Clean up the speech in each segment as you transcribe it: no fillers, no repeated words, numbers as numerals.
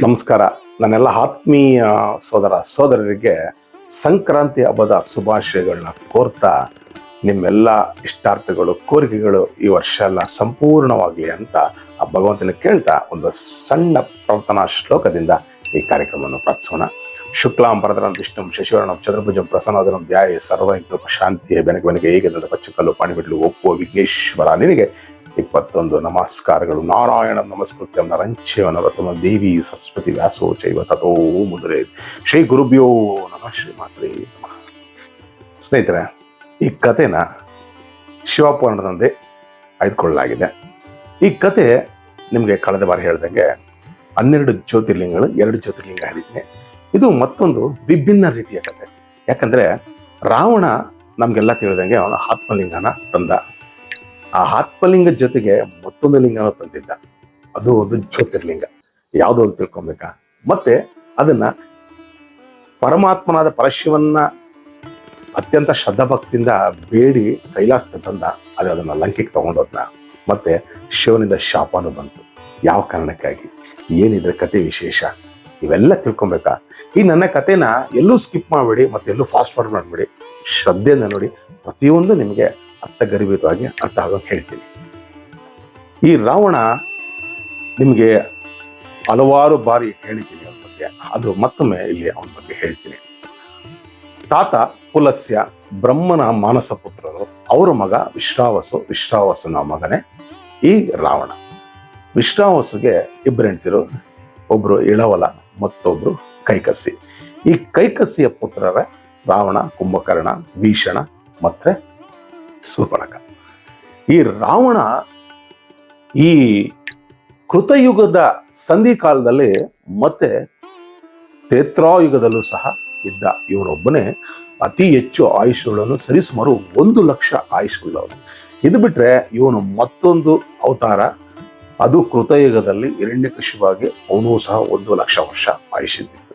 ನಮಸ್ಕಾರ. ನನ್ನೆಲ್ಲ ಆತ್ಮೀಯ ಸೋದರ ಸೋದರರಿಗೆ ಸಂಕ್ರಾಂತಿ ಹಬ್ಬದ ಶುಭಾಶಯಗಳನ್ನ ಕೋರ್ತಾ, ನಿಮ್ಮೆಲ್ಲ ಇಷ್ಟಾರ್ಥಗಳು ಕೋರಿಕೆಗಳು ಈ ವರ್ಷ ಎಲ್ಲ ಸಂಪೂರ್ಣವಾಗಲಿ ಅಂತ ಆ ಭಗವಂತನ ಕೇಳ್ತಾ ಒಂದು ಸಣ್ಣ ಪ್ರಾರ್ಥನಾ ಶ್ಲೋಕದಿಂದ ಈ ಕಾರ್ಯಕ್ರಮವನ್ನು ಪ್ರಾರ್ಥಿಸೋಣ. ಶುಕ್ಲಾಂ ಭರಧರಂ ವಿಷ್ಣುಂ ಶಶಿವರ್ಣಂ ಚತುರ್ಭುಜಂ ಪ್ರಸನ್ನವದನಂ ಧ್ಯಾಯೇ ಸರ್ವೈಕ್ಯ ಶಾಂತಿಯ ಬೆನಕೆ ಹೇಗೆ ಪಚ್ಚಕಲ್ಲು ಪಾಣಿಬಿಡ್ಲು ಒಪ್ಪುವ ವಿಘ್ನೇಶ್ವರ ನಿನಗೆ 21 ನಮಸ್ಕಾರಗಳು. ನಾರಾಯಣ ನಮಸ್ಕೃತ್ಯಂ ನರಂಚೇವ ನರತಮ ದೇವಿ ಸರಸ್ವತಿ ವ್ಯಾಸೋ ಚೈವ ತಥೋ ಮುದ್ರೆ. ಶ್ರೀ ಗುರುಭ್ಯೋ ನಮಃ. ಶ್ರೀ ಮಾತ್ರೇ ನಮಃ. ಸ್ನೇಹಿತರೆ, ಈ ಕಥೆನ ಶಿವಪುರಾಣದಂತೆ ಆಯ್ದುಕೊಳ್ಳಲಾಗಿದೆ. ಈ ಕತೆ ನಿಮಗೆ ಕಳೆದ ಬಾರಿ ಹೇಳ್ದಂಗೆ 12 ಜ್ಯೋತಿರ್ಲಿಂಗಗಳು, 2 ಜ್ಯೋತಿರ್ಲಿಂಗ ಹೇಳಿದ್ದೀನಿ. ಇದು ಮತ್ತೊಂದು ವಿಭಿನ್ನ ರೀತಿಯ ಕತೆ. ಯಾಕಂದ್ರೆ ರಾವಣ ನಮ್ಗೆಲ್ಲ ತಿಳಿದಂಗೆ ಅವನ ಆತ್ಮಲಿಂಗನ ತಂದ. ಆ ಆತ್ಮಲಿಂಗ ಜೊತೆಗೆ ಮತ್ತೊಂದು ಲಿಂಗನ ತಂದಿದ್ದ. ಅದು ಒಂದು ಜ್ಯೋತಿರ್ಲಿಂಗ. ಯಾವುದೋ ಅಂತ ತಿಳ್ಕೊಬೇಕಾ. ಮತ್ತೆ ಅದನ್ನ ಪರಮಾತ್ಮನಾದ ಪರಶಿವನ್ನ ಅತ್ಯಂತ ಶ್ರದ್ಧಾಭಕ್ತಿಯಿಂದ ಬೇಡಿ ಕೈಲಾಸದ ತಂದ. ಅದೇ ಅದನ್ನ ಲಂಕೆಗೆ ತಗೊಂಡೋದ್ನ. ಮತ್ತೆ ಶಿವನಿಂದ ಶಾಪನೂ ಬಂತು. ಯಾವ ಕಾರಣಕ್ಕಾಗಿ, ಏನಿದ್ರೆ ಕತೆ ವಿಶೇಷ, ಇವೆಲ್ಲ ತಿಳ್ಕೊಬೇಕಾ. ಈ ನನ್ನ ಕಥೆನ ಎಲ್ಲೂ ಸ್ಕಿಪ್ ಮಾಡಬೇಡಿ, ಮತ್ತೆ ಎಲ್ಲೂ ಫಾಸ್ಟ್ ಫಾರ್ವರ್ಡ್ ಮಾಡಬೇಡಿ. ಶ್ರದ್ಧೆಯಿಂದ ನೋಡಿ, ಪ್ರತಿಯೊಂದು ನಿಮಗೆ ಅರ್ಥಗರ್ಭಿತವಾಗಿ ಅರ್ಥ ಆಗೋಕೆ ಹೇಳ್ತೀನಿ. ಈ ರಾವಣ ನಿಮಗೆ ಹಲವಾರು ಬಾರಿ ಹೇಳಿದ್ದೀನಿ ಅವನ ಬಗ್ಗೆ. ಅದು ಮತ್ತೊಮ್ಮೆ ಇಲ್ಲಿ ಅವನ ಬಗ್ಗೆ ಹೇಳ್ತೀನಿ. ತಾತ ಪುಲಸ್ಯ ಬ್ರಹ್ಮನ ಮಾನಸ ಪುತ್ರರು. ಅವರ ಮಗ ವಿಶ್ರಾವಸನ ಮಗನೇ ಈ ರಾವಣ. ವಿಶ್ರಾವಸುಗೆ 2 ಹೆಂಡತಿರು. ಒಬ್ರು ಇಳವಲ, ಮತ್ತೊಬ್ರು ಕೈಕಸಿ. ಈ ಕೈಕಸಿಯ ಪುತ್ರರ ರಾವಣ, ಕುಂಭಕರ್ಣ, ಭೀಷಣ ಮತ್ತೆ ಶೂರ್ಪಣಖ. ಈ ರಾವಣ ಈ ಕೃತಯುಗದ ಸಂಧಿ ಕಾಲದಲ್ಲಿ ಮತ್ತೆ ತ್ರೇತಾಯುಗದಲ್ಲೂ ಸಹ ಇದ್ದ. ಇವನೊಬ್ಬನೇ ಅತಿ ಹೆಚ್ಚು ಆಯುಷ್ಗಳನ್ನು, ಸರಿಸುಮಾರು 1 ಲಕ್ಷ ಆಯುಷ್ಯುಳ್ಳವನು. ಇದು ಬಿಟ್ರೆ ಇವನು ಮತ್ತೊಂದು ಅವತಾರ, ಅದು ಕೃತಯುಗದಲ್ಲಿ ಹಿರಣ್ಯಕಶಿಪುವಾಗಿ ಅವನು ಸಹ 1 ಲಕ್ಷ ವರ್ಷ ಆಯುಷ್ಯದಿತ್ತು.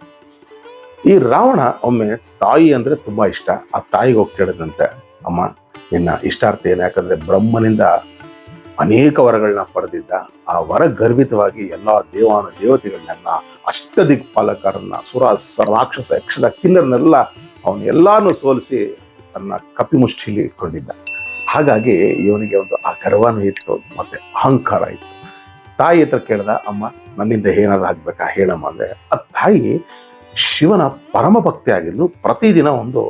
ಈ ರಾವಣ ಒಮ್ಮೆ ತಾಯಿ ಅಂದ್ರೆ ತುಂಬಾ ಇಷ್ಟ. ಆ ತಾಯಿಗೆ ಹೋಗಿ ಕೇಳಿದಂತೆ, ಅಮ್ಮ ನಿನ್ನ ಇಷ್ಟಾರ್ಥ ಏನು? ಯಾಕಂದ್ರೆ ಬ್ರಹ್ಮನಿಂದ ಅನೇಕ ವರಗಳನ್ನ ಪಡೆದಿದ್ದ. ಆ ವರ ಗರ್ವಿತವಾಗಿ ಎಲ್ಲಾ ದೇವತೆಗಳನ್ನೆಲ್ಲ, ಅಷ್ಟದಿಕ್ಪಾಲಕರನ್ನ, ಸುರ ರಾಕ್ಷಸ ಯಕ್ಷದ ಕಿನ್ನರನ್ನೆಲ್ಲ ಅವನ್ನೆಲ್ಲಾನು ಸೋಲಿಸಿ ತನ್ನ ಕಪಿಮುಷ್ಟಿಲಿ ಇಟ್ಕೊಂಡಿದ್ದ. ಹಾಗಾಗಿ ಇವನಿಗೆ ಒಂದು ಆ ಗರ್ವನೂ ಇತ್ತು, ಮತ್ತೆ ಅಹಂಕಾರ ಇತ್ತು. ತಾಯಿ ಹತ್ರ ಕೇಳ್ದ, ಅಮ್ಮ ನನ್ನಿಂದ ಏನಾದ್ರು ಆಗ್ಬೇಕಾ ಹೇಳಮ್ಮ ಅಂದ್ರೆ. ಆ ತಾಯಿ ಶಿವನ ಪರಮ ಭಕ್ತಿ ಆಗಿದ್ದು, ಪ್ರತಿದಿನ ಒಂದು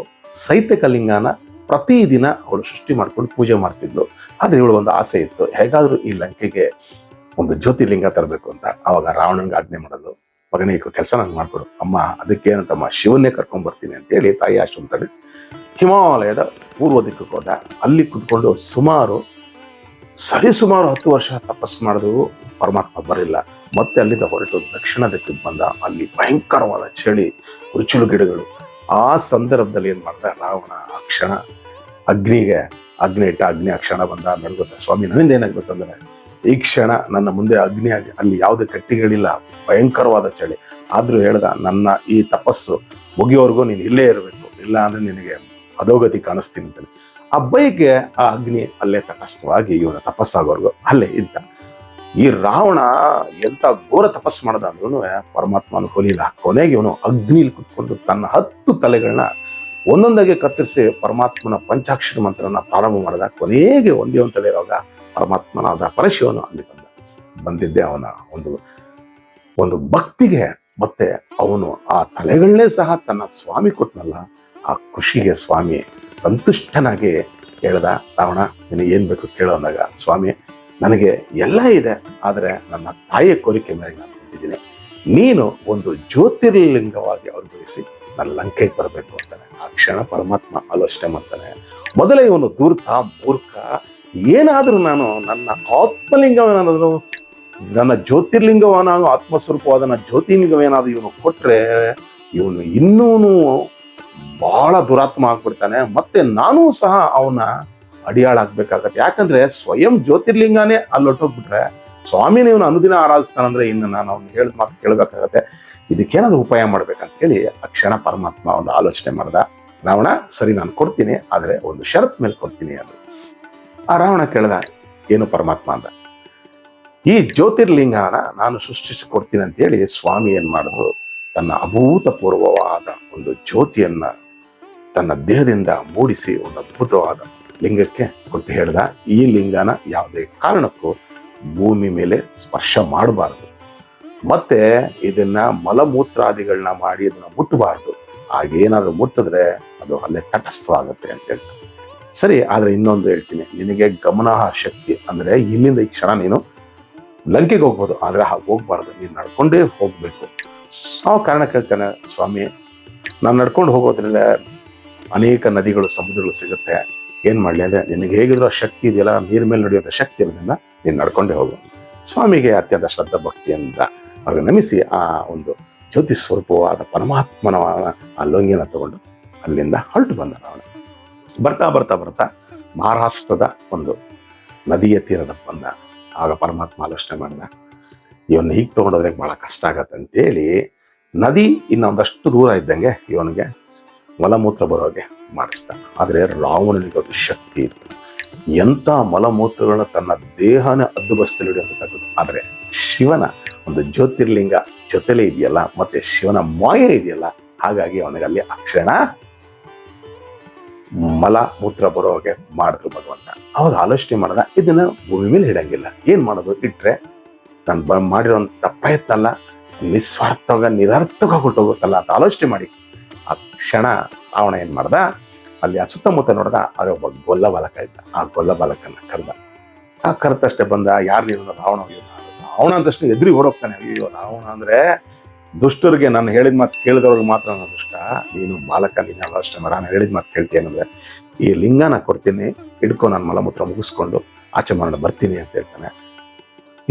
ಸೈತಕಲಿಂಗನ ಪ್ರತಿದಿನ ಅವಳು ಸೃಷ್ಟಿ ಮಾಡ್ಕೊಂಡು ಪೂಜೆ ಮಾಡ್ತಿದ್ಲು. ಆದ್ರೆ ಇವಳು ಒಂದು ಆಸೆ ಇತ್ತು, ಹೇಗಾದ್ರೂ ಈ ಲಂಕೆಗೆ ಒಂದು ಜ್ಯೋತಿರ್ಲಿಂಗ ತರಬೇಕು ಅಂತ. ಅವಾಗ ರಾವಣನಿಗೆ ಆಜ್ಞೆ ಮಾಡೋದು, ಮಗನೇ ಈ ಕೆಲಸ ನಂಗೆ ಮಾಡ್ಕೊಡು. ಅಮ್ಮ ಅದಕ್ಕೇನಂತಮ್ಮ, ಶಿವನ್ನೇ ಕರ್ಕೊಂಡ್ ಬರ್ತೀನಿ ಅಂತೇಳಿ ತಾಯಿ ಆಶ್ರಮ ತಡೆ ಹಿಮಾಲಯದ ಪೂರ್ವ ದಿಕ್ಕಕ್ಕೆ ಹೋದ. ಅಲ್ಲಿ ಕುತ್ಕೊಂಡು ಸರಿಸುಮಾರು 10 ವರ್ಷ ತಪಸ್ಸು ಮಾಡಿದ್ರು. ಪರಮಾತ್ಮ ಬರಲಿಲ್ಲ. ಮತ್ತೆ ಅಲ್ಲಿಂದ ಹೊರಟು ದಕ್ಷಿಣ ದಿಕ್ಕಿಗೆ ಬಂದ. ಅಲ್ಲಿ ಭಯಂಕರವಾದ ಚಳಿ, ಕುರುಚಲು ಗಿಡಗಳು. ಆ ಸಂದರ್ಭದಲ್ಲಿ ಏನ್ ಮಾಡ್ದ ರಾವಣ, ಆ ಕ್ಷಣ ಅಗ್ನಿ ಇಟ್ಟ. ಅಗ್ನಿ ಆ ಕ್ಷಣ ಬಂದ. ನನ್ಗೊತ್ತ ಸ್ವಾಮಿ, ನನ್ನಿಂದ ಏನಾಗ್ಬೇಕಂದ್ರೆ ಈ ಕ್ಷಣ ನನ್ನ ಮುಂದೆ ಅಗ್ನಿ ಆಗಿ, ಅಲ್ಲಿ ಯಾವುದೇ ಕಟ್ಟಿಗಳಿಲ್ಲ, ಭಯಂಕರವಾದ ಚಳಿ. ಆದ್ರೂ ಹೇಳ್ದ, ನನ್ನ ಈ ತಪಸ್ಸು ಮುಗಿಯೋವರೆಗೂ ನೀನು ಇಲ್ಲೇ ಇರಬೇಕು, ಇಲ್ಲ ಅಂದ್ರೆ ನಿನಗೆ ಅಧೋಗತಿ ಕಾಣಿಸ್ತೀನಿ ಅಂತ. ಆ ಬೈಕ್ಗೆ ಆ ಅಗ್ನಿ ಅಲ್ಲೇ ತಟಸ್ಥವಾಗಿ ಇವನ ತಪಸ್ಸಾಗೋರ್ಗು ಅಲ್ಲೇ ಇದ್ದ. ಈ ರಾವಣ ಎಂತ ಘೋರ ತಪಸ್ಸು ಮಾಡದ ಅಂದ್ರೂ ಪರಮಾತ್ಮನು ಹೊಲಿಲ್ಲ. ಕೊನೆಗೆ ಇವನು ಅಗ್ನಿಲಿ ಕುತ್ಕೊಂಡು ತನ್ನ 10 ತಲೆಗಳನ್ನ ಒಂದೊಂದಾಗೆ ಕತ್ತರಿಸಿ ಪರಮಾತ್ಮನ ಪಂಚಾಕ್ಷರ ಮಂತ್ರನ ಪ್ರಾರಂಭ ಮಾಡಿದ. ಕೊನೆಗೆ ಒಂದೇ ಒಂದು ತಲೆ ಇರುವಾಗ ಪರಮಾತ್ಮನಾದ ಪರಶಿವನು ಅಲ್ಲಿ ಬಂದಿದ್ದೆ ಅವನ ಒಂದು ಭಕ್ತಿಗೆ. ಮತ್ತೆ ಅವನು ಆ ತಲೆಗಳನ್ನೇ ಸಹ ತನ್ನ ಸ್ವಾಮಿ ಕೊಟ್ಟನಲ್ಲ, ಆ ಖುಷಿಗೆ ಸ್ವಾಮಿ ಸಂತುಷ್ಟನಾಗಿ ಹೇಳ್ದ, ರಾವಣ ನಿನಗೆ ಏನ್ ಬೇಕು ಕೇಳೋ ಅಂದಾಗ, ಸ್ವಾಮಿ ನನಗೆ ಎಲ್ಲ ಇದೆ, ಆದರೆ ನನ್ನ ತಾಯಿಯ ಕೋರಿಕೆ ಮೇಲೆ ನಾನು ಬಂದಿದ್ದೀನಿ. ನೀನು ಒಂದು ಜ್ಯೋತಿರ್ಲಿಂಗವಾಗಿ ಅನುಭವಿಸಿ ನನ್ನ ಲಂಕೆಗೆ ಬರಬೇಕು ಅಂತಾನೆ. ಆ ಕ್ಷಣ ಪರಮಾತ್ಮ ಆಲೋಚನೆ ಮಾಡ್ತಾನೆ. ಮೊದಲೇ ಇವನು ಧೂರ್ತ, ಮೂರ್ಖ, ಏನಾದ್ರೂ ನಾನು ನನ್ನ ಆತ್ಮಲಿಂಗವೇನಾದ್ರು, ನನ್ನ ಜ್ಯೋತಿರ್ಲಿಂಗವನಾದ್ರು, ಆತ್ಮಸ್ವರೂಪವಾದ ನನ್ನ ಜ್ಯೋತಿರ್ಲಿಂಗವೇನಾದ್ರು ಇವನು ಕೊಟ್ರೆ ಇವನು ಇನ್ನೂನು ಬಹಳ ದುರಾತ್ಮ ಆಗ್ಬಿಡ್ತಾನೆ. ಮತ್ತೆ ನಾನೂ ಸಹ ಅವನ ಅಡಿಯಾಳಾಗ್ಬೇಕಾಗತ್ತೆ. ಯಾಕಂದ್ರೆ ಸ್ವಯಂ ಜ್ಯೋತಿರ್ಲಿಂಗನೇ ಅಲ್ಲೊಟ್ಟೋಗ್ಬಿಟ್ರೆ ಸ್ವಾಮಿನ ಇವನು ಅನುದಿನ ಆರಾಧಿಸ್ತಾನಂದ್ರೆ ಇನ್ನು ನಾನು ಅವ್ನು ಹೇಳಿದ ಮಾತು ಕೇಳಬೇಕಾಗತ್ತೆ. ಇದಕ್ಕೇನಾದ್ರು ಉಪಾಯ ಮಾಡ್ಬೇಕಂತೇಳಿ ಆ ಕ್ಷಣ ಪರಮಾತ್ಮ ಒಂದು ಆಲೋಚನೆ ಮಾಡ್ದ. ರಾವಣ, ಸರಿ ನಾನು ಕೊಡ್ತೀನಿ, ಆದ್ರೆ ಒಂದು ಷರತ್ ಮೇಲೆ ಕೊಡ್ತೀನಿ ಅದು. ಆ ರಾವಣ ಕೇಳ್ದ, ಏನು ಪರಮಾತ್ಮ ಅಂದ. ಈ ಜ್ಯೋತಿರ್ಲಿಂಗನ ನಾನು ಸೃಷ್ಟಿಸಿ ಕೊಡ್ತೀನಿ ಅಂತೇಳಿ ಸ್ವಾಮಿ ಏನ್ ಮಾಡಿದ್ರು, ತನ್ನ ಅಭೂತಪೂರ್ವವಾದ ಒಂದು ಜ್ಯೋತಿಯನ್ನ ತನ್ನ ದೇಹದಿಂದ ಮೂಡಿಸಿ ಒಂದು ಅದ್ಭುತವಾದ ಲಿಂಗಕ್ಕೆ ಕೊಟ್ಟು ಹೇಳ್ದ, ಈ ಲಿಂಗನ ಯಾವುದೇ ಕಾರಣಕ್ಕೂ ಭೂಮಿ ಮೇಲೆ ಸ್ಪರ್ಶ ಮಾಡಬಾರದು, ಮತ್ತೆ ಇದನ್ನ ಮಲಮೂತ್ರಾದಿಗಳನ್ನ ಮಾಡಿ ಇದನ್ನ ಮುಟ್ಟಬಾರ್ದು, ಹಾಗೇನಾದ್ರೂ ಮುಟ್ಟಿದ್ರೆ ಅದು ಅಲ್ಲೇ ತಟಸ್ಥವಾಗುತ್ತೆ ಅಂತ ಹೇಳ್ತಾರೆ. ಸರಿ, ಆದ್ರೆ ಇನ್ನೊಂದು ಹೇಳ್ತೀನಿ, ನಿನಗೆ ಗಮನ ಶಕ್ತಿ ಅಂದ್ರೆ ಇಲ್ಲಿಂದ ಈ ಕ್ಷಣ ನೀನು ಲಂಕೆಗೆ ಹೋಗ್ಬೋದು, ಆದ್ರೆ ಹಾಗೆ ಹೋಗ್ಬಾರ್ದು, ನೀನು ನಡ್ಕೊಂಡೇ ಹೋಗ್ಬೇಕು. ಆ ಕಾರಣ ಕೇಳ್ತಾನೆ ಸ್ವಾಮಿ, ನಾನು ನಡ್ಕೊಂಡು ಹೋಗೋದ್ರಿಂದ ಅನೇಕ ನದಿಗಳು ಸಮುದ್ರಗಳು ಸಿಗುತ್ತೆ, ಏನ್ ಮಾಡ್ಲಿ ಅಂದ್ರೆ ನಿನಗೆ ಹೇಗಿದ್ರು ಆ ಶಕ್ತಿ ಇದೆಯಲ್ಲ, ನೀರ್ ಮೇಲೆ ನಡೆಯುವಂಥ ಶಕ್ತಿ ಇರೋದ್ರಿಂದ ನೀನು ನಡ್ಕೊಂಡೇ ಹೋಗು. ಸ್ವಾಮಿಗೆ ಅತ್ಯಂತ ಶ್ರದ್ಧಾ ಭಕ್ತಿಯಿಂದ ಅವ್ರಿಗೆ ನಮಿಸಿ ಆ ಒಂದು ಜ್ಯೋತಿ ಸ್ವರೂಪವಾದ ಪರಮಾತ್ಮನ ಆ ಲೋಂಗಿನ ತಗೊಂಡು ಅಲ್ಲಿಂದ ಹೊರಟು ಬಂದ. ಅವನು ಬರ್ತಾ ಬರ್ತಾ ಬರ್ತಾ ಮಹಾರಾಷ್ಟ್ರದ ಒಂದು ನದಿಯ ತೀರದ ಬಂದ. ಆಗ ಪರಮಾತ್ಮ ಆಲೋಚನೆ ಮಾಡಿದ, ಇವನ್ನ ಹೀಗೆ ತಗೊಂಡೋದ್ರೆ ಬಹಳ ಕಷ್ಟ ಆಗತ್ತೆ ಅಂತೇಳಿ ನದಿ ಇನ್ನೊಂದಷ್ಟು ದೂರ ಇದ್ದಂಗೆ ಇವನಿಗೆ ಮಲಮೂತ್ರ ಬರೋಗೆ ಮಾಡಿಸ್ದ. ಆದರೆ ರಾವಣನಿಗೆ ಒಂದು ಶಕ್ತಿ ಇತ್ತು, ಎಂಥ ಮಲಮೂತ್ರಗಳನ್ನ ತನ್ನ ದೇಹನ ಅದ್ದುಬಸ್ತಲ್ಲಿ ಹಿಡಿಯುವಂತ ತೆಗೆದು. ಆದರೆ ಶಿವನ ಒಂದು ಜ್ಯೋತಿರ್ಲಿಂಗ ಜೊತೆಲೇ ಇದೆಯಲ್ಲ, ಮತ್ತೆ ಶಿವನ ಮಾಯೆ ಇದೆಯಲ್ಲ, ಹಾಗಾಗಿ ಅವನಿಗೆ ಅಲ್ಲಿ ಆ ಕ್ಷಣ ಮಲ ಮೂತ್ರ ಬರೋಗೆ ಮಾಡಿದ್ರು ಭಗವಂತ. ಅವಾಗ ಆಲೋಚನೆ ಮಾಡ್ದ, ಇದನ್ನ ಭೂಮಿ ಮೇಲೆ ಇಡಂಗಿಲ್ಲ, ಏನ್ ಮಾಡೋದು, ಇಟ್ರೆ ನಾನು ಮಾಡಿರೋಂಥ ಪ್ರಯತ್ನ ಅಲ್ಲ, ನಿಸ್ವಾರ್ಥವಾಗ ನಿರರ್ಥಕ ಹೊರಟೋಗುತ್ತಲ್ಲ ಅಂತ ಆಲೋಚನೆ ಮಾಡಿ ಆ ಕ್ಷಣ ರಾವಣ ಏನ್ ಮಾಡ್ದ, ಅಲ್ಲಿ ಆ ಸುತ್ತಮುತ್ತ ನೋಡ್ದ, ಅದ್ರ ಒಬ್ಬ ಗೊಲ್ಲ ಬಾಲಕ ಇದ್ದ. ಆ ಗೊಲ್ಲ ಬಾಲಕನ್ನ ಕರೆದ. ಆ ಕರೆತಷ್ಟೇ ಬಂದ, ಯಾರು ನೀನು? ರಾವಣ. ರಾವಣ ಅಂತಷ್ಟು ಎದುರಿ ಓಡೋಗ್ತಾನೆ. ಅಯ್ಯೋ, ರಾವಣ ಅಂದ್ರೆ ದುಷ್ಟರಿಗೆ ನಾನು ಹೇಳಿದ ಮಾತು ಕೇಳಿದವ್ರಿಗೆ ಮಾತ್ರ ನನ್ನ ದುಷ್ಟ, ನೀನು ಬಾಲಕ, ನೀನು ಆಲೋಚನೆ ಮಾಡ, ನಾನು ಹೇಳಿದ ಮಾತು ಕೇಳ್ತೀನಂದ್ರೆ ಈ ಲಿಂಗನ ಕೊಡ್ತೀನಿ, ಹಿಡ್ಕೊ, ನಾನು ಮಲಮೂತ್ರ ಮುಗಿಸ್ಕೊಂಡು ಆಚೆ ಮಾಡೋಣ ಬರ್ತೀನಿ ಅಂತ ಹೇಳ್ತಾನೆ.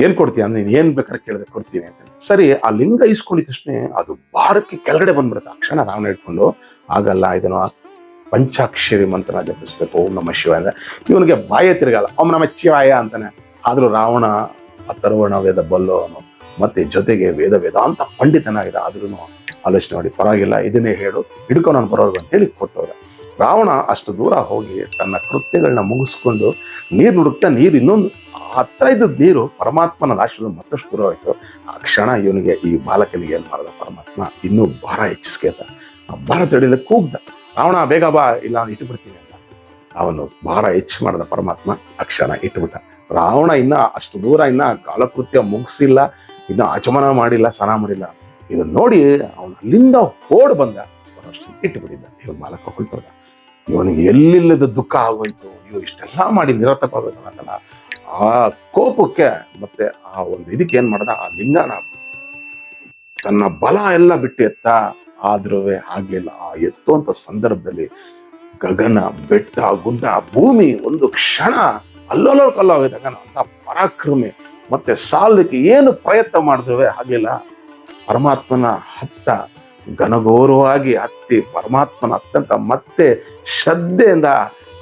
ಏನ್ ಕೊಡ್ತೀಯ ಅಂದ್ರೆ, ನೀನು ಏನ್ ಬೇಕಾದ್ರೆ ಕೇಳಿದ್ರೆ ಕೊಡ್ತೀನಿ ಅಂತ. ಸರಿ, ಆ ಲಿಂಗ ಇಸ್ಕೊಂಡಿದ ತಕ್ಷಣ ಅದು ಭಾರಕ್ಕೆ ಕೆಳಗಡೆ ಬಂದ್ಬಿಡುತ್ತೆ. ಆ ಕ್ಷಣ ರಾವಣ ಹಿಡ್ಕೊಂಡು, ಆಗಲ್ಲ, ಇದನ್ನು ಪಂಚಾಕ್ಷರಿ ಮಂತ್ರ ಜಪಿಸ್ಬೇಕು, ಓಂ ನಮಃ ಶಿವಾಯ ಅಂದ್ರೆ ಇವನಿಗೆ ಬಾಯೇ ತಿರುಗಲ್ಲ, ಓಂ ನಮಃ ಶಿವಾಯ ಅಂತಾನೆ. ಆದ್ರೂ ರಾವಣ ಅಥರ್ವಣ ವೇದ ಬಲ್ಲವನು, ಮತ್ತೆ ಜೊತೆಗೆ ವೇದಾಂತ ಪಂಡಿತನಾಗಿದೆ. ಆದ್ರೂ ಆಲೋಚನೆ ಮಾಡಿ, ಪರವಾಗಿಲ್ಲ, ಇದನ್ನೇ ಹೇಳು, ಹಿಡ್ಕೊ, ನಾನು ಬರೋದು ಅಂತೇಳಿ ಕೊಟ್ಟವ್ರೆ. ರಾವಣ ಅಷ್ಟು ದೂರ ಹೋಗಿ ತನ್ನ ಕೃತ್ಯಗಳನ್ನ ಮುಗಿಸ್ಕೊಂಡು ನೀರು ನುಡುಕ್ತಾ, ನೀರು ಇನ್ನೊಂದು ಹತ್ರ ಇದ್ದದ ನೀರು ಪರಮಾತ್ಮನ ರಾಶಿಯಲ್ಲಿ ಮತ್ತಷ್ಟು ದೂರ ಆಯ್ತು. ಆ ಕ್ಷಣ ಇವನಿಗೆ, ಈ ಬಾಲಕನಿಗೆ ಏನ್ ಮಾಡಿದ ಪರಮಾತ್ಮ, ಇನ್ನೂ ಭಾರ ಹೆಚ್ಚಿಸ್ಕೇತ. ಆ ಭಾರ ತಡಿಲಿಕ್ಕೆ ಕೂಗ್ದ, ರಾವಣ ಬೇಗ ಬಾ, ಇಲ್ಲ ಇಟ್ಟುಬಿಡ್ತೀನಿ ಅಂತ. ಅವನು ಭಾರ ಹೆಚ್ಚು ಮಾಡಿದ ಪರಮಾತ್ಮ, ಆ ಕ್ಷಣ ಇಟ್ಟುಬಿಟ್ಟ. ರಾವಣ ಇನ್ನ ಅಷ್ಟು ದೂರ ಇನ್ನ ಕಾಲಕೃತ್ಯ ಮುಗಿಸಿಲ್ಲ, ಇನ್ನ ಆಚಮನ ಮಾಡಿಲ್ಲ, ಸ್ನಾನ ಮಾಡಿಲ್ಲ. ಇದನ್ನ ನೋಡಿ ಅವನು ಅಲ್ಲಿಂದ ಓಡ್ ಬಂದ, ಅಷ್ಟು ಇಟ್ಟುಬಿಟ್ಟಿದ್ದ. ಇವನ್ ಬಾಲಕ ಹೊರಟೋದ. ಇವನಿಗೆ ಎಲ್ಲಿಲ್ಲದ ದುಃಖ ಆಗೋಯ್ತು, ಇವು ಇಷ್ಟೆಲ್ಲ ಮಾಡಿ ನಿರರ್ಥಕವಾಗಬೇಕಲ್ಲ. ಆ ಕೋಪಕ್ಕೆ ಮತ್ತೆ ಆ ಒಂದು ಇದಕ್ಕೆ ಏನ್ ಮಾಡ್ದ, ಆ ಲಿಂಗನ ತನ್ನ ಬಲ ಎಲ್ಲ ಬಿಟ್ಟು ಎತ್ತ. ಆದ್ರೂ ಆಗ್ಲಿಲ್ಲ. ಆ ಎತ್ತುವಂತ ಸಂದರ್ಭದಲ್ಲಿ ಗಗನ, ಬೆಟ್ಟ, ಗುಡ್ಡ, ಭೂಮಿ ಒಂದು ಕ್ಷಣ ಅಲ್ಲೋಲೋ ಕಲ್ಲಾಗಿದ್ದಾಗ ಅಂತ ಪರಾಕ್ರಮಿ ಮತ್ತೆ ಸಾಲಕ್ಕೆ ಏನು ಪ್ರಯತ್ನ ಮಾಡಿದ್ರೂ ಆಗ್ಲಿಲ್ಲ. ಪರಮಾತ್ಮನ ಹತ್ತ ಘನಘೋರವಾಗಿ ಹತ್ತಿ ಪರಮಾತ್ಮನ ಅತ್ಯಂತ ಮತ್ತೆ ಶ್ರದ್ಧೆಯಿಂದ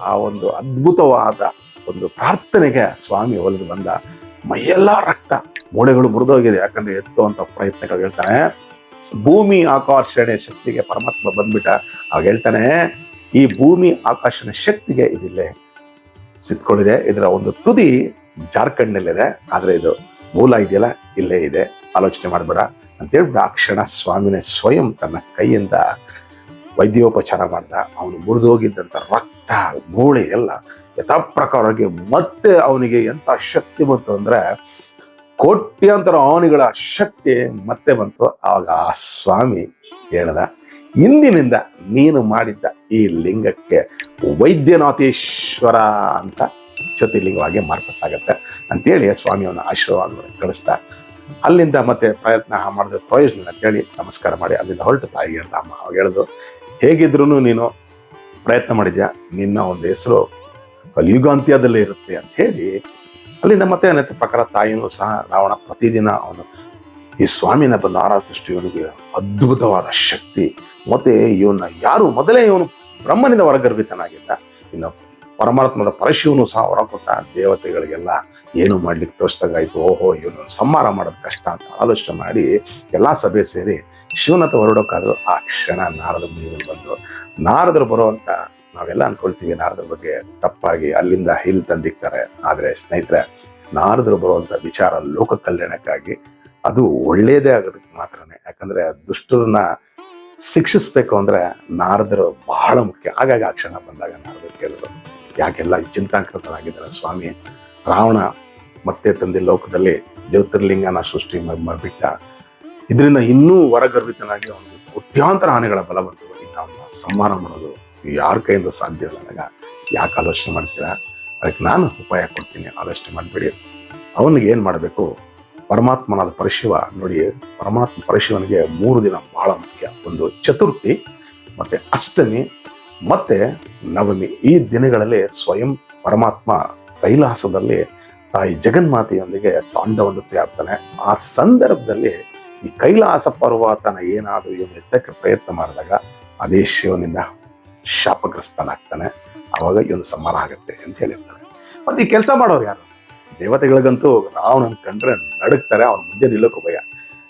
ಆ ಒಂದು ಅದ್ಭುತವಾದ ಒಂದು ಪ್ರಾರ್ಥನೆಗೆ ಸ್ವಾಮಿ ಒಲಿದು ಬಂದ. ಮೈಯೆಲ್ಲ ರಕ್ತ, ಮೂಳೆಗಳು ಮುರಿದೋಗಿದೆ, ಯಾಕಂದ್ರೆ ಎತ್ತುವಂತ ಪ್ರಯತ್ನಗಳು. ಹೇಳ್ತಾನೆ, ಭೂಮಿ ಆಕರ್ಷಣೆ ಶಕ್ತಿಗೆ ಪರಮಾತ್ಮ ಬಂದ್ಬಿಟ್ಟ. ಅವಾಗ ಹೇಳ್ತಾನೆ, ಈ ಭೂಮಿ ಆಕರ್ಷಣೆ ಶಕ್ತಿಗೆ ಇದಿಲ್ಲೇ ಸಿತ್ಕೊಂಡಿದೆ, ಇದರ ಒಂದು ತುದಿ ಜಾರ್ಖಂಡ್ನಲ್ಲಿದೆ, ಆದ್ರೆ ಇದು ಮೂಲ ಇದೆಯಲ್ಲ ಇಲ್ಲೇ ಇದೆ, ಆಲೋಚನೆ ಮಾಡಬೇಡ ಅಂತ ಹೇಳ್ಬಿಟ್ಟು ಆ ಕ್ಷಣ ಸ್ವಾಮಿನೇ ಸ್ವಯಂ ತನ್ನ ಕೈಯಿಂದ ವೈದ್ಯೋಪಚಾರ ಮಾಡ್ದ. ಅವನು ಮುರಿದೋಗಿದ್ದಂಥ ರಕ್ತ, ಮೂಳೆ ಎಲ್ಲ ಯಥಾಪ್ರಕಾರವಾಗಿ ಮತ್ತೆ ಅವನಿಗೆ ಎಂಥ ಶಕ್ತಿ ಬಂತು ಅಂದ್ರೆ, ಕೋಟ್ಯಾಂತರ ಆನೆಗಳ ಶಕ್ತಿ ಮತ್ತೆ ಬಂತು. ಆವಾಗ ಆ ಸ್ವಾಮಿ ಹೇಳ್ದ, ಇಂದಿನಿಂದ ನೀನು ಮಾಡಿದ್ದ ಈ ಲಿಂಗಕ್ಕೆ ವೈದ್ಯನಾಥೇಶ್ವರ ಅಂತ ಜ್ಯೋತಿರ್ಲಿಂಗವಾಗಿ ಮಾರ್ಪಟ್ಟಾಗತ್ತೆ ಅಂತೇಳಿ ಸ್ವಾಮಿಯವನ್ನ ಆಶೀರ್ವಾದ ಕಳಿಸ್ತಾ ಅಲ್ಲಿಂದ ಮತ್ತೆ ಪ್ರಯತ್ನ ಮಾಡಿದ್ರೆ ಪ್ರಯೋಜನ ಅಂತೇಳಿ ನಮಸ್ಕಾರ ಮಾಡಿ ಅಲ್ಲಿಂದ ಹೊರಟು ತಾಯಿ ಹೇಳ್ದ. ಅಮ್ಮ ಅವಾಗ ಹೇಳುದು, ಹೇಗಿದ್ರು ನೀನು ಪ್ರಯತ್ನ ಮಾಡಿದ್ಯಾ, ನಿನ್ನ ಒಂದು ಹೆಸರು ಕಲಿಯುಗಾಂತ್ಯದಲ್ಲೇ ಇರುತ್ತೆ ಅಂತ ಹೇಳಿ ಅಲ್ಲಿಂದ ಮತ್ತೆ ಅನ್ನೋ ಪ್ರಕಾರ ತಾಯಿನೂ ಸಹ ರಾವಣ ಪ್ರತಿದಿನ ಅವನು ಈ ಸ್ವಾಮಿನ ಬಂದು ಆರಾಧಿಸಿಷ್ಟು ಇವನಿಗೆ ಅದ್ಭುತವಾದ ಶಕ್ತಿ. ಮತ್ತೆ ಇವನ್ನ ಯಾರು ಮೊದಲೇ ಇವನು ಬ್ರಹ್ಮನಿಂದ ಹೊರಗರ್ಭಿತನಾಗಿದ್ದ, ಇನ್ನು ಪರಮಾತ್ಮದ ಪರಶಿವನು ಸಹ ಹೊರಕೊಟ್ಟ. ದೇವತೆಗಳಿಗೆಲ್ಲ ಏನು ಮಾಡ್ಲಿಕ್ಕೆ ತೋರಿಸ್ದಾಗಾಯ್ತು. ಓಹೋ, ಇವನು ಸಂಹಾರ ಮಾಡೋದು ಕಷ್ಟ ಅಂತ ಆಲೋಚನೆ ಮಾಡಿ ಎಲ್ಲಾ ಸಭೆ ಸೇರಿ ಶಿವನತ ಹೊರಡೋಕ್ಕಾದ್ರು ಆ ಕ್ಷಣ ನಾರದ ಮುನಿಗಳು ಬಂದು, ನಾರದರು ಬರುವಂತ ನಾವೆಲ್ಲ ಅನ್ಕೊಳ್ತೀವಿ ನಾರದ್ರ ಬಗ್ಗೆ ತಪ್ಪಾಗಿ, ಅಲ್ಲಿಂದ ಇಲ್ಲಿ ತಂದಿಕ್ತಾರೆ. ಆದ್ರೆ ಸ್ನೇಹಿತರೆ, ನಾರದರು ಬರುವಂತ ವಿಚಾರ ಲೋಕ ಕಲ್ಯಾಣಕ್ಕಾಗಿ, ಅದು ಒಳ್ಳೇದೇ ಆಗೋದಕ್ಕೆ ಮಾತ್ರನೇ. ಯಾಕಂದ್ರೆ ದುಷ್ಟರನ್ನ ಶಿಕ್ಷಿಸ್ಬೇಕು ಅಂದ್ರೆ ನಾರದರು ಬಹಳ ಮುಖ್ಯ. ಹಾಗಾಗಿ ಆ ಕ್ಷಣ ಬಂದಾಗ ನಾರದರು ಕೇಳಿದ್ರು, ಯಾಕೆಲ್ಲ ಚಿಂತಾಕೃತನಾಗಿದ್ದಾರೆ ಸ್ವಾಮಿ, ರಾವಣ ಮತ್ತೆ ತಂದೆ ಲೋಕದಲ್ಲಿ ಜ್ಯೋತಿರ್ಲಿಂಗನ ಸೃಷ್ಟಿ ಮಾಡಿಬಿಟ್ಟ, ಇದರಿಂದ ಇನ್ನೂ ಹೊರಗರ್ವಿತನಾಗಿ ಅವನಿಗೆ ಕೋಟ್ಯಾಂತರ ಆನೆಗಳ ಬಲ ಬಂತು, ಇನ್ನು ಅವನ್ನ ಸಂಹಾರ ಮಾಡೋದು ಯಾರ ಕೈಯಿಂದ ಸಾಧ್ಯ ಇಲ್ಲ ಅಂದಾಗ ಯಾಕೆ ಆಲೋಚನೆ ಮಾಡ್ತೀರಾ, ಅದಕ್ಕೆ ನಾನು ಉಪಾಯ ಕೊಡ್ತೀನಿ, ಆಲೋಚನೆ ಮಾಡಬೇಡಿ. ಅವನಿಗೆ ಏನು ಮಾಡಬೇಕು, ಪರಮಾತ್ಮನಾದ ಪರಶಿವ ನೋಡಿ, ಪರಮಾತ್ಮ ಪರಶಿವನಿಗೆ 3 ದಿನ ಬಹಳ ಮುಖ್ಯ. ಒಂದು ಚತುರ್ಥಿ, ಮತ್ತೆ ಅಷ್ಟಮಿ, ಮತ್ತೆ ನವಮಿ. ಈ ದಿನಗಳಲ್ಲಿ ಸ್ವಯಂ ಪರಮಾತ್ಮ ಕೈಲಾಸದಲ್ಲಿ ತಾಯಿ ಜಗನ್ಮಾತೆಯೊಂದಿಗೆ ತಾಂಡವ ನೃತ್ಯ ಆಗ್ತಾನೆ. ಆ ಸಂದರ್ಭದಲ್ಲಿ ಈ ಕೈಲಾಸ ಪರ್ವತನ ಏನಾದರೂ ಇವನು ಎತ್ತಕ್ಕೆ ಪ್ರಯತ್ನ ಮಾಡಿದಾಗ ಅದೇ ಶಿವನಿಂದ ಶಾಪಗ್ರಸ್ತನಾಗ್ತಾನೆ. ಆವಾಗ ಇವನು ಸಂಹಾರ ಆಗುತ್ತೆ ಅಂತ ಹೇಳಿರ್ತಾನೆ. ಮತ್ತೆ ಈ ಕೆಲಸ ಮಾಡೋರು ಯಾರು? ದೇವತೆಗಳಿಗಂತೂ ರಾವಣನ ಕಂಡ್ರೆ ನಡುಕ್ತಾರೆ, ಅವನ ಮುಂದೆ ನಿಲ್ಲೋಕೆ ಭಯ.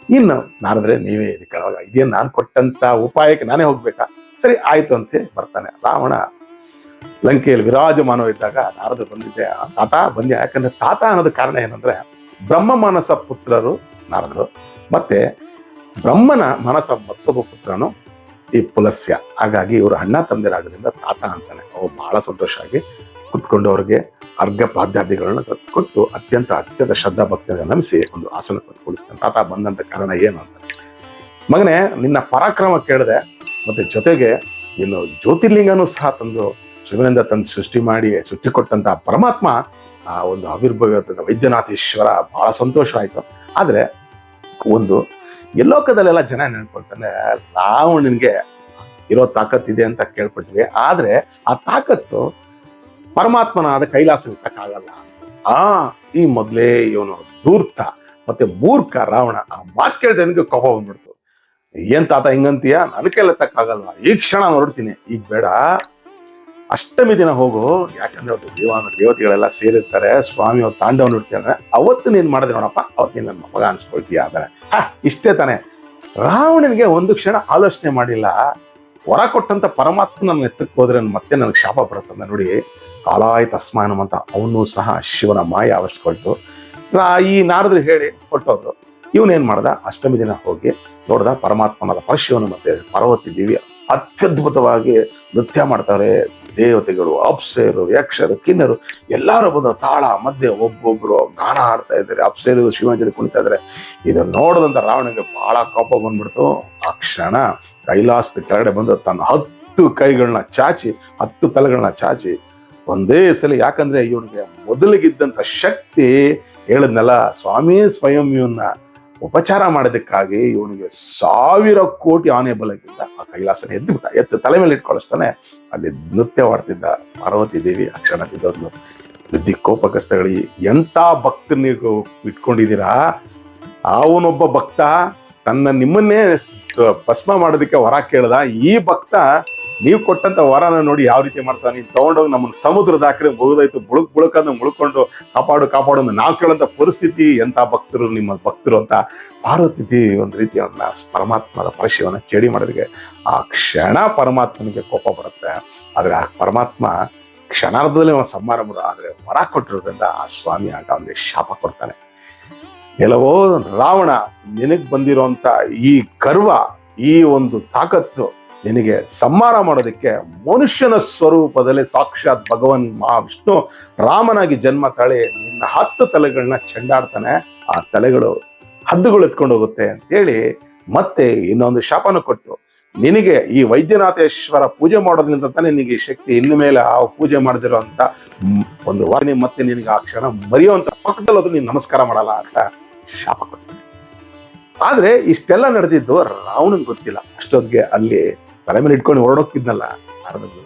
ಇನ್ನು ನಾರದ್ರೆ ನೀವೇ ಇದಕ್ಕೆ ಇದೇನು ನಾನು ಕೊಟ್ಟಂತ ಉಪಾಯಕ್ಕೆ ನಾನೇ ಹೋಗ್ಬೇಕಾ? ಸರಿ ಆಯ್ತು ಅಂತ ಬರ್ತಾನೆ. ರಾವಣ ಲಂಕೆಯಲ್ಲಿ ವಿರಾಜಮಾನವಿದ್ದಾಗ ನಾರದ್ರು ಬಂದಿದ್ದೆ, ತಾತ ಬಂದ್ಯ. ಯಾಕಂದ್ರೆ ತಾತ ಅನ್ನೋದು ಕಾರಣ ಏನಂದ್ರೆ ಬ್ರಹ್ಮ ಮಾನಸ ಪುತ್ರರು ನಾರದ್ರು, ಮತ್ತೆ ಬ್ರಹ್ಮನ ಮನಸ ಮತ್ತೊಬ್ಬ ಪುತ್ರನು ಈ ಪುಲಸ್ಯ. ಹಾಗಾಗಿ ಇವರು ಅಣ್ಣ ತಂದಿರಾಗೋದ್ರಿಂದ ತಾತ ಅಂತಾನೆ. ಅವು ಬಹಳ ಸಂತೋಷ ಆಗಿ ಕುತ್ಕೊಂಡು ಅವ್ರಿಗೆ ಅರ್ಘ್ಯ ಪಾದ್ಯಾದಿಗಳನ್ನ ಕೊಟ್ಟು ಅತ್ಯಂತ ಶ್ರದ್ಧಾ ಭಕ್ತಿಯನ್ನು ನಮಿಸಿ ಒಂದು ಆಸನ ಕೂಡಿಸ್ತಾನೆ. ತಾತ ಬಂದಂತ ಕಾರಣ ಏನು ಅಂತ, ಮಗನೇ ನಿನ್ನ ಪರಾಕ್ರಮ ಕೇಳಿದೆ, ಮತ್ತೆ ಜೊತೆಗೆ ಇನ್ನು ಜ್ಯೋತಿರ್ಲಿಂಗನೂ ಸಹ ತಂದು ಶಿವನಿಂದ ತಂದು ಸೃಷ್ಟಿ ಕೊಟ್ಟಂತ ಪರಮಾತ್ಮ ಆ ಒಂದು ಆವಿರ್ಭಾವ ವೈದ್ಯನಾಥೇಶ್ವರ, ಬಹಳ ಸಂತೋಷ ಆಯ್ತು. ಆದ್ರೆ ಒಂದು ಎಲ್ಲೋಕದಲ್ಲೆಲ್ಲ ಜನ ನೆನ್ಕೊಳ್ತಾನೆ, ರಾವಣನಿಗೆ ಇರೋ ತಾಕತ್ತಿದೆ ಅಂತ ಕೇಳ್ಪಟ್ವಿ, ಆದ್ರೆ ಆ ತಾಕತ್ತು ಪರಮಾತ್ಮನಾದ ಕೈಲಾಸ ಇರ್ತಕ್ಕಾಗಲ್ಲ. ಈ ಮೊದಲೇ ಇವನು ಧೂರ್ತ ಮತ್ತೆ ಮೂರ್ಖ ರಾವಣ. ಆ ಮಾತು ಕೇಳಿದ ನನಗೆ ಕೋಪ ಬಂದ್ಬಿಡ್ತು. ಏನ್ ತಾತ ಹಿಂಗಂತೀಯ, ನನ್ನ ಕೈಲಿ ಎತ್ತಕ್ಕಾಗಲ್ವಾ, ಈ ಕ್ಷಣ ಹೊರಡ್ತೀನಿ, ಈಗ ಬೇಡ, ಅಷ್ಟಮಿ ದಿನ ಹೋಗು. ಯಾಕಂದ್ರೆ ಅವತ್ತು ದೇವತೆಗಳೆಲ್ಲ ಸೇರಿರ್ತಾರೆ, ಸ್ವಾಮಿ ಅವ್ರು ತಾಂಡವ ನೋಡ್ತಾರೆ, ಅವತ್ತು ನೀನ್ ಮಾಡಿದ್ರೆ ನೋಡಪ್ಪ, ಅವತ್ತು ನೀನ್ ನನ್ನ ಮಗ ಅನ್ಸ್ಕೊಳ್ತೀಯ. ಆದರೆ ಇಷ್ಟೇ ತಾನೆ. ರಾವಣನಿಗೆ ಒಂದು ಕ್ಷಣ ಆಲೋಚನೆ ಮಾಡಿಲ್ಲ, ಹೊರ ಕೊಟ್ಟಂತ ಪರಮಾತ್ಮ ನನ್ನ ಎತ್ತಕ್ಕೆ ಹೋದ್ರೆ ಮತ್ತೆ ನನಗೆ ಶಾಪ ಬರುತ್ತಂದ. ನೋಡಿ, ಕಾಲಾಯ ತಸ್ಮಾನ ಅಂತ ಅವನು ಸಹ ಶಿವನ ಮಾಯ ಆವರಿಸ್ಕೊಳ್ತು. ಈ ನಾರದ್ರು ಹೇಳಿ ಹೊರಟೋದ್ರು. ಇವನೇನ್ ಮಾಡ್ದ, ಅಷ್ಟಮಿ ದಿನ ಹೋಗಿ ನೋಡ್ದ ಪರಮಾತ್ಮನಾದ ಪರಶಿವನು ಮತ್ತೆ ಪಾರ್ವತಿ ದೇವಿ ಅತ್ಯದ್ಭುತವಾಗಿ ನೃತ್ಯ ಮಾಡ್ತಾರೆ. ದೇವತೆಗಳು, ಅಪ್ಸೆಯರು, ಯಕ್ಷರು, ಕಿನ್ನರು ಎಲ್ಲರೂ ಬಂದು ತಾಳ ಮಧ್ಯೆ ಒಬ್ಬೊಬ್ರು ಗಾನ ಆಡ್ತಾ ಇದ್ದಾರೆ. ಅಪ್ಸೆಯರು ಶಿವನ ಜೊತೆ ಕುಣಿತಾ ಇದ್ದಾರೆ. ಇದನ್ನು ನೋಡದಂತ ರಾವಣನಿಗೆ ಬಹಳ ಕೋಪ ಬಂದ್ಬಿಡ್ತು. ಆ ಕ್ಷಣ ಕೈಲಾಸದ ಕೆಳಗಡೆ ಬಂದು ತನ್ನ 10 ಕೈಗಳನ್ನ ಚಾಚಿ 10 ತಲೆಗಳನ್ನ ಚಾಚಿ ಒಂದೇ ಸಲ, ಯಾಕಂದ್ರೆ ಇವನಿಗೆ ಮೊದಲಿಗಿದ್ದಂತ ಶಕ್ತಿ ಹೇಳಿದ್ನಲ್ಲ, ಸ್ವಾಮಿ ಸ್ವಯಂ ಇವನ್ನ ಉಪಚಾರ ಮಾಡೋದಕ್ಕಾಗಿ ಇವನಿಗೆ 1000 ಕೋಟಿ ಆನೆ ಬಲಕ್ಕಿಂತ ಆ ಕೈಲಾಸನ ಎತ್ತು ತಲೆ ಮೇಲೆ ಇಟ್ಕೊಳ್ಳಿಸ್ತಾನೆ. ಅಲ್ಲಿ ನೃತ್ಯವಾಡ್ತಿದ್ದ ಪಾರ್ವತಿ ದೇವಿ ಅಕ್ಷಣ ಬಿದ್ದೋದ್ಲು. ಬುದ್ಧಿ ಕೋಪಕಸ್ತಗಳು, ಎಂತ ಭಕ್ತ ನೀವು ಇಟ್ಕೊಂಡಿದ್ದೀರಾ? ಅವನೊಬ್ಬ ಭಕ್ತ ನಿಮ್ಮನ್ನೇ ಭಸ್ಮ ಮಾಡೋದಕ್ಕೆ ವರ ಕೇಳ್ದ. ಈ ಭಕ್ತ ನೀವು ಕೊಟ್ಟಂತ ವರನ ನೋಡಿ ಯಾವ ರೀತಿ ಮಾಡ್ತಾನೆ, ನೀನು ತಗೊಂಡೋಗಿ ನಮ್ಮನ್ನ ಸಮುದ್ರದ ಹಾಕ್ರೆ ಮುಗಿದೋಯ್ತು, ಬುಳುಕಂದು ಮುಳ್ಕೊಂಡು ಕಾಪಾಡು ನಾವು ಕೇಳೋಂಥ ಪರಿಸ್ಥಿತಿ. ಎಂತ ಭಕ್ತರು ನಿಮ್ಮ ಭಕ್ತರು ಅಂತ ಪಾರ್ವತಿ ಒಂದು ರೀತಿ ಅವನ್ನ ಪರಮಾತ್ಮದ ಪರಶಿವನ ಚೇಡಿ ಮಾಡೋದಕ್ಕೆ ಆ ಕ್ಷಣ ಪರಮಾತ್ಮನಿಗೆ ಕೋಪ ಬರುತ್ತೆ. ಆದ್ರೆ ಆ ಪರಮಾತ್ಮ ಕ್ಷಣಾರ್ಧದಲ್ಲಿ ಅವನ ಸಂಹಾರ ಮಾಡ, ಆದ್ರೆ ವರ ಕೊಟ್ಟಿರೋದ್ರಿಂದ ಆ ಸ್ವಾಮಿ ಆಗ ಅವನಿಗೆ ಶಾಪ ಕೊಡ್ತಾನೆ. ಎಲ್ಲವೋ ರಾವಣ, ನಿನಗ್ ಬಂದಿರೋಂಥ ಈ ಗರ್ವ, ಈ ಒಂದು ತಾಕತ್ತು ನಿನಗೆ ಸಂಹಾರ ಮಾಡೋದಕ್ಕೆ ಮನುಷ್ಯನ ಸ್ವರೂಪದಲ್ಲಿ ಸಾಕ್ಷಾತ್ ಭಗವಾನ್ ಮಹಾವಿಷ್ಣು ರಾಮನಾಗಿ ಜನ್ಮ ತಾಳಿ ನಿನ್ನ 10 ತಲೆಗಳನ್ನ ಚೆಂಡಾಡ್ತಾನೆ. ಆ ತಲೆಗಳು ಹದ್ದುಗಳು ಎತ್ಕೊಂಡು ಹೋಗುತ್ತೆ ಅಂತೇಳಿ ಮತ್ತೆ ಇನ್ನೊಂದು ಶಾಪನ ಕೊಟ್ಟು, ನಿನಗೆ ಈ ವೈದ್ಯನಾಥೇಶ್ವರ ಪೂಜೆ ಮಾಡೋದ್ರಿಂದ ತಾನೇ ನಿನಗೆ ಈ ಶಕ್ತಿ, ಇನ್ನು ಮೇಲೆ ಆ ಪೂಜೆ ಮಾಡದಿರೋ ಅಂತ ಒಂದು ವಾಣಿ ಮತ್ತೆ ನಿನಗೆ ಆ ಕ್ಷಣ ಮರೆಯುವಂತ ಪಕ್ಕದಲ್ಲಿ ಅದು ನೀನು ನಮಸ್ಕಾರ ಮಾಡಲ್ಲ ಅಂತ ಶಾಪ ಕೊಡ್ತಾನೆ. ಆದ್ರೆ ಇಷ್ಟೆಲ್ಲ ನಡೆದಿದ್ದು ರಾವಣಂಗೆ ಗೊತ್ತಿಲ್ಲ. ಅಷ್ಟೊತ್ತಿಗೆ ಅಲ್ಲಿ ತಲೆ ಮೇಲೆ ಇಟ್ಕೊಂಡು ಹೊರಡೋಗ್ತಿದ್ನಲ್ಲ ನಾರದ್ರು,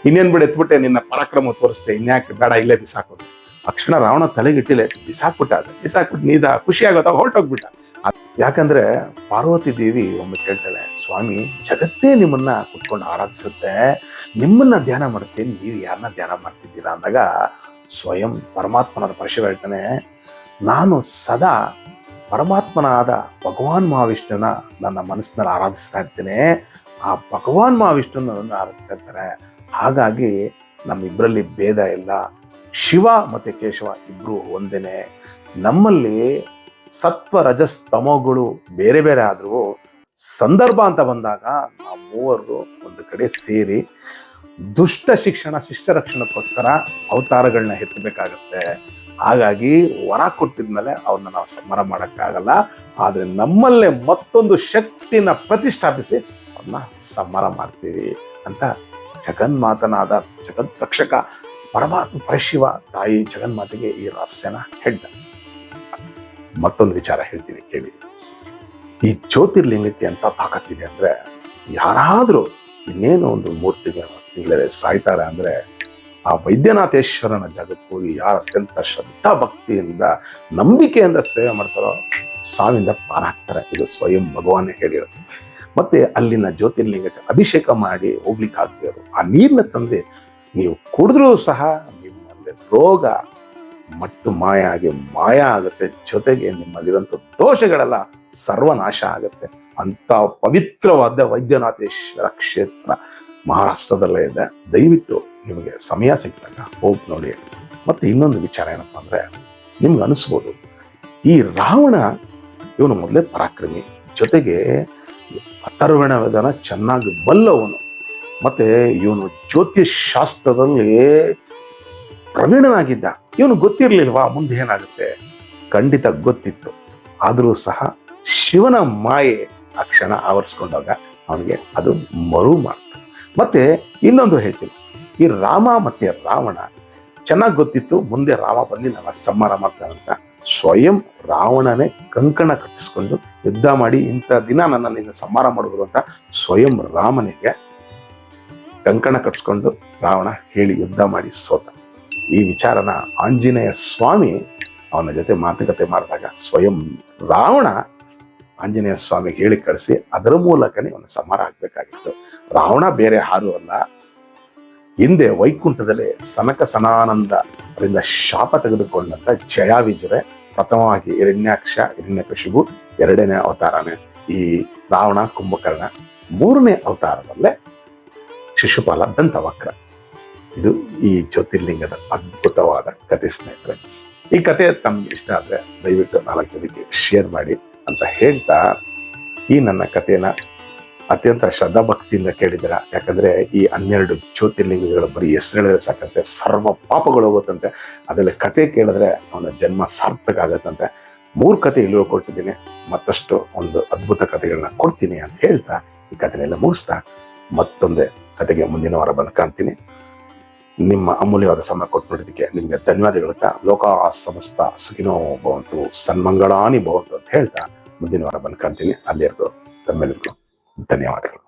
ಇನ್ನೇನ್ ಬಿಡು ಎತ್ಬಿಟ್ಟೆ, ನಿನ್ನ ಪರಾಕ್ರಮ ತೋರಿಸ್ತೆ, ಇನ್ಯಾಕೆ ಬೇಡ, ಇಲ್ಲೇ ಬಿಸಾಕೋದು. ತಕ್ಷಣ ರಾವಣ ತಲೆಗಿಟ್ಟಿಲೆ ಬಿಸಾಕ್ಬಿಟ್ಟು ನೀದ ಖುಷಿ ಆಗೋತ ಹೊರಟೋಗ್ಬಿಟ್ಟ. ಯಾಕಂದ್ರೆ ಪಾರ್ವತಿ ದೇವಿ ಒಮ್ಮೆ ಕೇಳ್ತಾಳೆ, ಸ್ವಾಮಿ ಜಗತ್ತೇ ನಿಮ್ಮನ್ನ ಕುತ್ಕೊಂಡು ಆರಾಧಿಸುತ್ತೆ, ನಿಮ್ಮನ್ನ ಧ್ಯಾನ ಮಾಡುತ್ತೆ, ನೀವು ಯಾರನ್ನ ಧ್ಯಾನ ಮಾಡ್ತಿದ್ದೀರಾ ಅಂದಾಗ ಸ್ವಯಂ ಪರಮಾತ್ಮನಾದ ಪರಶಿವ ಹೇಳ್ತಾನೆ, ನಾನು ಸದಾ ಪರಮಾತ್ಮನಾದ ಭಗವಾನ್ ಮಹಾವಿಷ್ಣುನ ನನ್ನ ಮನಸ್ಸಿನಲ್ಲಿ ಆರಾಧಿಸ್ತಾ ಇರ್ತೇನೆ. ಆ ಭಗವಾನ್ ಮಹಾವಿಷ್ಣುನ ಆರಾಧಿಸ್ತಾ ಇರ್ತಾರೆ. ಹಾಗಾಗಿ ನಮ್ಮಿಬ್ಬರಲ್ಲಿ ಭೇದ ಇಲ್ಲ, ಶಿವ ಮತ್ತು ಕೇಶವ ಇಬ್ಬರು ಒಂದೇನೆ. ನಮ್ಮಲ್ಲಿ ಸತ್ವ ರಜಸ್ ತಮೋಗಳು ಬೇರೆ ಬೇರೆ ಆದರೂ ಸಂದರ್ಭ ಅಂತ ಬಂದಾಗ ನಾವು ಮೂವರು ಒಂದು ಕಡೆ ಸೇರಿ ದುಷ್ಟ ಶಿಕ್ಷಣ ಶಿಷ್ಟ ರಕ್ಷಣಕ್ಕೋಸ್ಕರ ಅವತಾರಗಳನ್ನ ಎತ್ತಬೇಕಾಗತ್ತೆ. ಹಾಗಾಗಿ ವರ ಕೊಟ್ಟಿದ್ಮೇಲೆ ಅವ್ರನ್ನ ನಾವು ಸಂಹಾರ ಮಾಡೋಕ್ಕಾಗಲ್ಲ. ಆದರೆ ನಮ್ಮಲ್ಲೇ ಮತ್ತೊಂದು ಶಕ್ತಿನ ಪ್ರತಿಷ್ಠಾಪಿಸಿ ಅವ್ರನ್ನ ಸಂಹಾರ ಮಾಡ್ತೀವಿ ಅಂತ ಜಗನ್ಮಾತನಾದ ಜಗತ್ ರಕ್ಷಕ ಪರಮಾತ್ಮ ಪರಶಿವ ತಾಯಿ ಜಗನ್ಮಾತೆಗೆ ಈ ರಹಸ್ಯನ ಹೇಳ್ತಾರೆ. ಮತ್ತೊಂದು ವಿಚಾರ ಹೇಳ್ತೀನಿ ಕೇಳಿ. ಈ ಜ್ಯೋತಿರ್ಲಿಂಗಕ್ಕೆ ಅಂತ ತಾಕತ್ತಿದೆ ಅಂದ್ರೆ, ಯಾರಾದ್ರೂ ಇನ್ನೇನು ಒಂದು 3 ತಿಂಗಳೇ ಸಾಯ್ತಾರೆ ಅಂದ್ರೆ ಆ ವೈದ್ಯನಾಥೇಶ್ವರನ ಜಾಗಕ್ಕೆ ಹೋಗಿ ಯಾರು ಅತ್ಯಂತ ಶ್ರದ್ಧಾ ಭಕ್ತಿಯಿಂದ ನಂಬಿಕೆಯಿಂದ ಸೇವೆ ಮಾಡ್ತಾರೋ ಸಾವಿಂದ ಪಾರಾಗ್ತಾರೆ. ಇದು ಸ್ವಯಂ ಭಗವಾನ್ ಹೇಳಿರೋದು. ಮತ್ತೆ ಅಲ್ಲಿನ ಜ್ಯೋತಿರ್ಲಿಂಗಕ್ಕೆ ಅಭಿಷೇಕ ಮಾಡಿ ಹೋಗ್ಲಿಕ್ಕೆ ಆಗ್ತಿರೋದು. ಆ ನೀರನ್ನ ತಂದು ನೀವು ಕುಡಿದ್ರೂ ಸಹ ನಿಮ್ಮಲ್ಲಿ ರೋಗ ಮಟ್ಟು ಮಾಯ ಆಗುತ್ತೆ. ಜೊತೆಗೆ ನಿಮ್ಮಲ್ಲಿರುವಂಥ ದೋಷಗಳೆಲ್ಲ ಸರ್ವನಾಶ ಆಗುತ್ತೆ. ಅಂತ ಪವಿತ್ರವಾದ ವೈದ್ಯನಾಥೇಶ್ವರ ಕ್ಷೇತ್ರ ಮಹಾರಾಷ್ಟ್ರದಲ್ಲೇ ಇದೆ. ದಯವಿಟ್ಟು ನಿಮಗೆ ಸಮಯ ಸಿಕ್ಕಿದಾಗ ಹೋಗಿ ನೋಡಿ. ಮತ್ತೆ ಇನ್ನೊಂದು ವಿಚಾರ ಏನಪ್ಪಾ ಅಂದ್ರೆ, ನಿಮ್ಗೆ ಅನಿಸ್ಬೋದು ಈ ರಾವಣ ಇವನು ಮೊದಲೇ ಪರಾಕ್ರಮಿ, ಜೊತೆಗೆ ಅಥರ್ವಣ ವೇದನ ಚೆನ್ನಾಗಿ ಬಲ್ಲವನು, ಮತ್ತೆ ಇವನು ಜ್ಯೋತಿಷ್ ಶಾಸ್ತ್ರದಲ್ಲಿ ಪ್ರವೀಣನಾಗಿದ್ದ. ಇವನು ಗೊತ್ತಿರ್ಲಿಲ್ವಾ ಮುಂದೆ ಏನಾಗುತ್ತೆ? ಖಂಡಿತ ಗೊತ್ತಿತ್ತು. ಆದರೂ ಸಹ ಶಿವನ ಮಾಯೆ ಆ ಕ್ಷಣ ಆವರಿಸ್ಕೊಂಡಾಗ ಅವನಿಗೆ ಅದು ಮರು ಮಾಡ್ತು. ಮತ್ತೆ ಇನ್ನೊಂದು ಹೇಳ್ತೀನಿ, ಈ ರಾಮ ಮತ್ತೆ ರಾವಣ ಚೆನ್ನಾಗಿ ಗೊತ್ತಿತ್ತು ಮುಂದೆ ರಾಮ ಬಂದು ನನ್ನ ಸಂಹಾರ ಮಾಡ್ತಾನಂತ. ಸ್ವಯಂ ರಾವಣನೇ ಕಂಕಣ ಕಟ್ಟಿಸ್ಕೊಂಡು ಯುದ್ಧ ಮಾಡಿ ಇಂಥ ದಿನ ನಿನ್ನ ಸಂಹಾರ ಮಾಡುವುದು ಅಂತ ಸ್ವಯಂ ರಾಮನಿಗೆ ಕಂಕಣ ಕಟ್ಟಿಸ್ಕೊಂಡು ರಾವಣ ಹೇಳಿ ಯುದ್ಧ ಮಾಡಿ ಸೋತ. ಈ ವಿಚಾರನ ಆಂಜನೇಯ ಸ್ವಾಮಿ ಅವನ ಜೊತೆ ಮಾತುಕತೆ ಮಾಡಿದಾಗ ಸ್ವಯಂ ರಾವಣ ಆಂಜನೇಯ ಸ್ವಾಮಿ ಹೇಳಿ ಕಳಿಸಿ ಅದರ ಮೂಲಕನೇ ಅವನ ಸಂಹಾರ ಆಗ್ಬೇಕಾಗಿತ್ತು. ರಾವಣ ಬೇರೆ ಯಾರೂ ಅಲ್ಲ, ಹಿಂದೆ ವೈಕುಂಠದಲ್ಲಿ ಸನಕ ಸನಾನಂದ ಅವರಿಂದ ಶಾಪ ತೆಗೆದುಕೊಂಡಂತ ಜಯಾವಿಜರೆ ಪ್ರಥಮವಾಗಿ ಹಿರಣ್ಯಾಕ್ಷ ಹಿರಣ್ಯಕಶಿಪು 2ನೇ ಅವತಾರನೇ ಈ ರಾವಣ ಕುಂಭಕರ್ಣ, 3ನೇ ಅವತಾರದಲ್ಲೇ ಶಿಶುಪಾಲ ದಂತವಕ್ರ. ಇದು ಈ ಜ್ಯೋತಿರ್ಲಿಂಗದ ಅದ್ಭುತವಾದ ಕಥೆ ಸ್ನೇಹಿತರೆ. ಈ ಕಥೆ ತಮ್ಗೆ ಇಷ್ಟ ಆದ್ರೆ ದಯವಿಟ್ಟು 4 ಜನಕ್ಕೆ ಶೇರ್ ಮಾಡಿ ಅಂತ ಹೇಳ್ತಾ, ಈ ನನ್ನ ಕಥೆನ ಅತ್ಯಂತ ಶ್ರದ್ಧಾಭಕ್ತಿಯಿಂದ ಕೇಳಿದ್ದೀರ. ಯಾಕಂದ್ರೆ ಈ 12 ಜ್ಯೋತಿರ್ಲಿಂಗಗಳು ಬರೀ ಹೆಸರು ಹೇಳಿದ್ರೆ ಸಾಕಂತೆ ಸರ್ವ ಪಾಪಗಳು ಹೋಗುತ್ತಂತೆ. ಅದರಲ್ಲಿ ಕತೆ ಕೇಳಿದ್ರೆ ಅವನ ಜನ್ಮ ಸಾರ್ಥಕ ಆಗತ್ತಂತೆ. 3 ಕತೆ ಇಲ್ಲೂ ಕೊಟ್ಟಿದ್ದೀನಿ, ಮತ್ತಷ್ಟು ಒಂದು ಅದ್ಭುತ ಕಥೆಗಳನ್ನ ಕೊಡ್ತೀನಿ ಅಂತ ಹೇಳ್ತಾ ಈ ಕಥೆನೆಲ್ಲ ಮುಗಿಸ್ತಾ ಮತ್ತೊಂದೇ ಕತೆಗೆ ಮುಂದಿನ ವಾರ ಬಂದು ಕಾಣ್ತೀನಿ. ನಿಮ್ಮ ಅಮೂಲ್ಯವಾದ ಸಮಯ ಕೊಟ್ಟು ನೋಡೋದಕ್ಕೆ ನಿಮ್ಗೆ ಧನ್ಯವಾದಗಳು. ಲೋಕ ಸಮಸ್ತ ಸುಖಿನೋ ಭವಂತು, ಸನ್ಮಂಗಳಾನಿ ಭವಂತು ಅಂತ ಹೇಳ್ತಾ ಮುಂದಿನ ವಾರ ಬಂದು ಕಾಣ್ತೀನಿ. ಅಲ್ಲಿವರೆಗೂ ತಮ್ಮೆಲ್ಲರಿಗೂ ಧನ್ಯವಾದಗಳು.